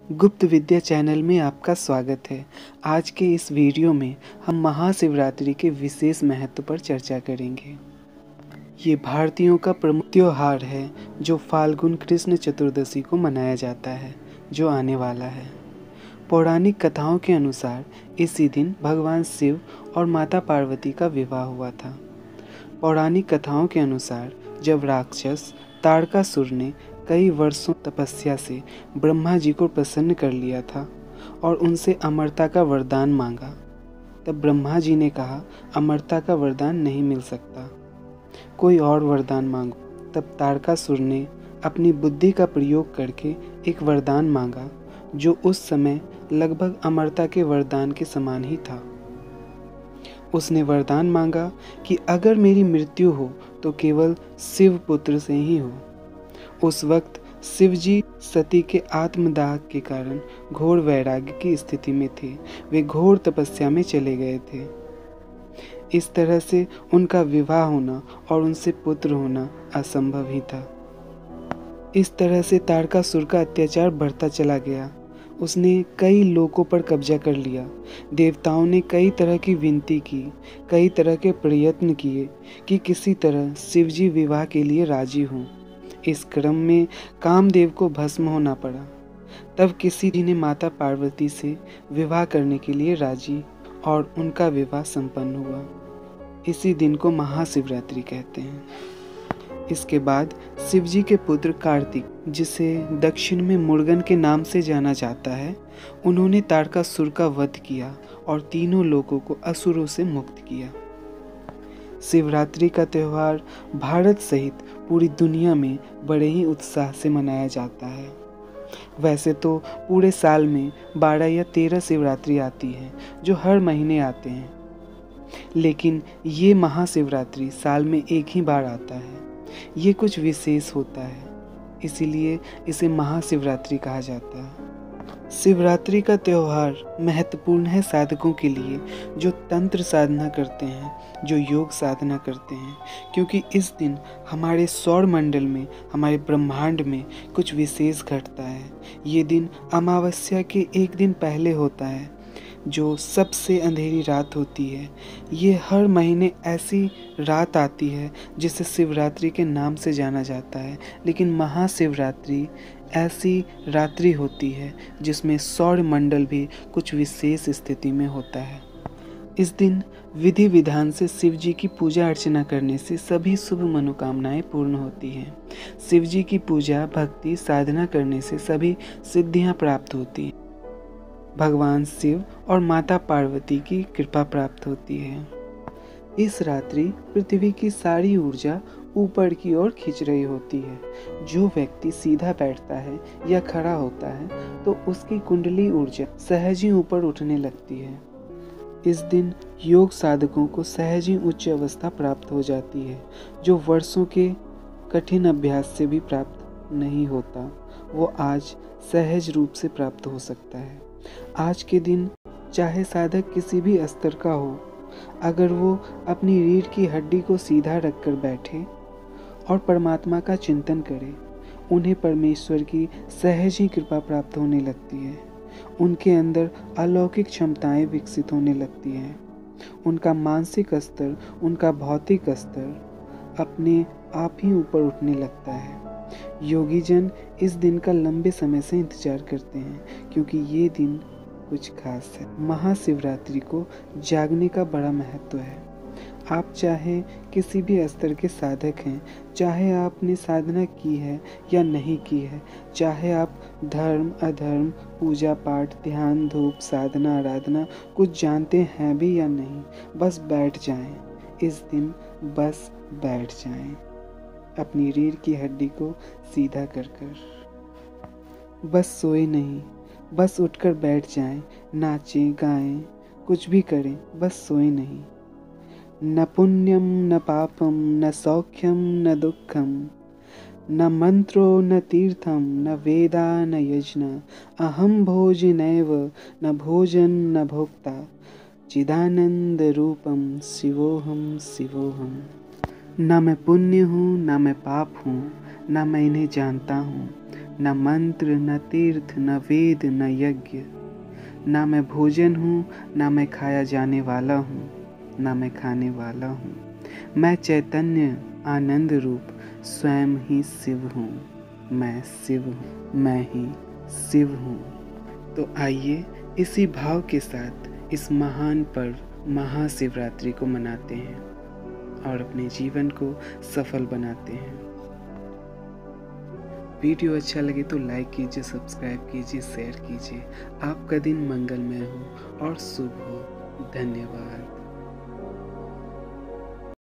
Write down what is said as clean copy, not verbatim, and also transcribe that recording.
गुप्त विद्या चैनल में आपका स्वागत है। आज के इस वीडियो में हम महाशिवरात्रि के विशेष महत्व पर चर्चा करेंगे। ये भारतीयों का प्रमुख त्योहार है जो फाल्गुन कृष्ण चतुर्दशी को मनाया जाता है, जो आने वाला है। पौराणिक कथाओं के अनुसार इसी दिन भगवान शिव और माता पार्वती का विवाह हुआ था। पौराणिक कथाओं के अनुसार जब राक्षस तारकासुर ने कई वर्षों तपस्या से ब्रह्मा जी को प्रसन्न कर लिया था और उनसे अमरता का वरदान मांगा, तब ब्रह्मा जी ने कहा अमरता का वरदान नहीं मिल सकता, कोई और वरदान मांगो। तब तारकासुर ने अपनी बुद्धि का प्रयोग करके एक वरदान मांगा जो उस समय लगभग अमरता के वरदान के समान ही था। उसने वरदान मांगा कि अगर मेरी मृत्यु हो तो केवल शिव पुत्र से ही हो। उस वक्त शिवजी सती के आत्मदाह के कारण घोर वैराग्य की स्थिति में थे। वे घोर तपस्या में चले गए थे। इस तरह से उनका विवाह होना और उनसे पुत्र होना असंभव ही था। इस तरह से तारकासुर का अत्याचार बढ़ता चला गया। उसने कई लोकों पर कब्जा कर लिया। देवताओं ने कई तरह की विनती की, कई तरह के प्रयत्न किए कि किसी तरह शिवजी विवाह के लिए राजी हों। इस क्रम में कामदेव को भस्म होना पड़ा। तब किसी ने माता पार्वती से विवाह करने के लिए राजी और उनका विवाह संपन्न हुआ। इसी दिन को महाशिवरात्रि कहते हैं। इसके बाद शिवजी के पुत्र कार्तिक, जिसे दक्षिण में मुर्गन के नाम से जाना जाता है, उन्होंने तारकासुर का वध किया और तीनों लोगों को असुरों से मुक्त किया। शिवरात्रि का त्यौहार भारत सहित पूरी दुनिया में बड़े ही उत्साह से मनाया जाता है। वैसे तो पूरे साल में 12 या 13 शिवरात्रि आती हैं जो हर महीने आते हैं, लेकिन ये महाशिवरात्रि साल में एक ही बार आता है। ये कुछ विशेष होता है, इसीलिए इसे महाशिवरात्रि कहा जाता है। शिवरात्रि का त्यौहार महत्वपूर्ण है साधकों के लिए जो तंत्र साधना करते हैं, जो योग साधना करते हैं, क्योंकि इस दिन हमारे सौर मंडल में, हमारे ब्रह्मांड में कुछ विशेष घटता है। ये दिन अमावस्या के एक दिन पहले होता है, जो सबसे अंधेरी रात होती है। ये हर महीने ऐसी रात आती है जिसे शिवरात्रि के नाम से जाना जाता है, लेकिन महाशिवरात्रि ऐसी रात्रि होती है जिसमें सौर मंडल भी कुछ विशेष स्थिति में होता है। इस दिन विधि विधान से शिव जी की पूजा अर्चना करने से सभी शुभ मनोकामनाएं पूर्ण होती हैं। शिव जी की पूजा भक्ति साधना करने से सभी सिद्धियां प्राप्त होती हैं। भगवान शिव और माता पार्वती की कृपा प्राप्त होती है। इस रात्रि पृथ्वी की सारी ऊर्जा ऊपर की ओर खींच रही होती है। जो व्यक्ति सीधा बैठता है या खड़ा होता है तो उसकी कुंडली ऊर्जा सहज ही ऊपर उठने लगती है। इस दिन योग साधकों को सहज ही उच्च अवस्था प्राप्त हो जाती है, जो वर्षों के कठिन अभ्यास से भी प्राप्त नहीं होता। वो आज सहज रूप से प्राप्त हो सकता है। आज के दिन चाहे साधक किसी भी स्तर का हो, अगर वो अपनी रीढ़ की हड्डी को सीधा रखकर बैठे और परमात्मा का चिंतन करे, उन्हें परमेश्वर की सहज ही कृपा प्राप्त होने लगती है। उनके अंदर अलौकिक क्षमताएं विकसित होने लगती हैं। उनका मानसिक स्तर, उनका भौतिक स्तर अपने आप ही ऊपर उठने लगता है। योगी जन इस दिन का लंबे समय से इंतजार करते हैं, क्योंकि ये दिन कुछ खास है। महाशिवरात्रि को जागने का बड़ा महत्व है। आप चाहे किसी भी स्तर के साधक हैं, चाहे आपने साधना की है या नहीं की है, चाहे आप धर्म अधर्म, पूजा पाठ, ध्यान, धूप, साधना, आराधना कुछ जानते हैं भी या नहीं, बस बैठ जाएं। इस दिन बस बैठ जाएं, अपनी रीढ़ की हड्डी को सीधा कर कर। बस सोए नहीं, बस उठकर बैठ जाएं, नाचें गाएं, कुछ भी करें, बस सोए नहीं। न पुण्यम न पापम न सौख्यम न दुखम, न मंत्रो न तीर्थम न वेदा न यज्ञ, अहम भोजनैव न भोजन न भोक्ता, चिदानंद रूपम शिवोहम शिवोहम। न मैं पुण्य हूँ न मैं पाप हूँ, न मैं इन्हें जानता हूँ, न मंत्र न तीर्थ न वेद न यज्ञ, ना मैं भोजन हूँ ना मैं खाया जाने वाला हूँ, ना मैं खाने वाला हूँ। मैं चैतन्य आनंद रूप स्वयं ही शिव हूँ। मैं शिव हूँ, मैं ही शिव हूँ। तो आइए इसी भाव के साथ इस महान पर्व महाशिवरात्रि को मनाते हैं और अपने जीवन को सफल बनाते हैं। वीडियो अच्छा लगे तो लाइक कीजिए, सब्सक्राइब कीजिए, शेयर कीजिए। आपका दिन मंगलमय हो और शुभ हो। धन्यवाद।